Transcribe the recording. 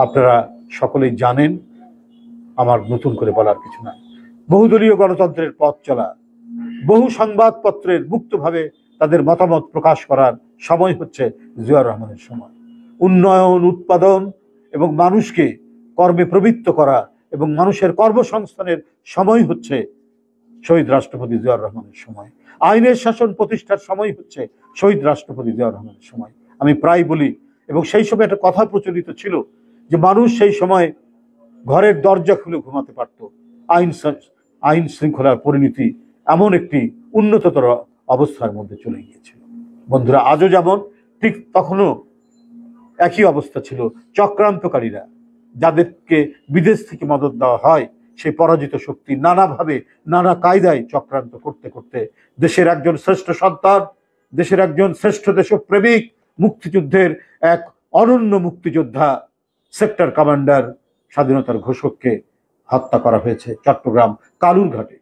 আপনারা সকলেই জানেন, আমার নতুন করে বলার কিছু নাই। বহুদলীয় গণতন্ত্রের পথ চলা, বহু সংবাদপত্রের মুক্তভাবে তাদের মতামত প্রকাশ করার সময় হচ্ছে জিয়াউর রহমানের সময়। উন্নয়ন, উৎপাদন এবং মানুষকে কর্মে প্রবৃত্ত করা এবং মানুষের কর্মসংস্থানের সময় হচ্ছে শহীদ রাষ্ট্রপতি জিয়াউর রহমানের সময়। আইনের শাসন প্রতিষ্ঠার সময় হচ্ছে শহীদ রাষ্ট্রপতি জিয়াউর রহমানের সময়। আমি প্রায় বলি, এবং সেই সময় একটা কথা প্রচলিত ছিল যে মানুষ সেই সময় ঘরের দরজা খুলে ঘুমাতে পারত। আইন শৃঙ্খলার পরিণতি এমন একটি উন্নততর অবস্থার মধ্যে চলে গিয়েছিল। বন্ধুরা, আজও যেমন ঠিক তখনও একই অবস্থা ছিল। চক্রান্তকারীরা, যাদেরকে বিদেশ থেকে মদত দেওয়া হয়, সেই পরাজিত শক্তি নানাভাবে নানা কায়দায় চক্রান্ত করতে করতে দেশের একজন শ্রেষ্ঠ সন্তান, দেশের একজন শ্রেষ্ঠ দেশপ্রেমিক, মুক্তিযুদ্ধের এক অনন্য মুক্তিযোদ্ধা, সেক্টর কমান্ডার, স্বাধীনতার ঘোষককে হত্যা করা হয়েছে চট্টগ্রাম কালুরঘাটে।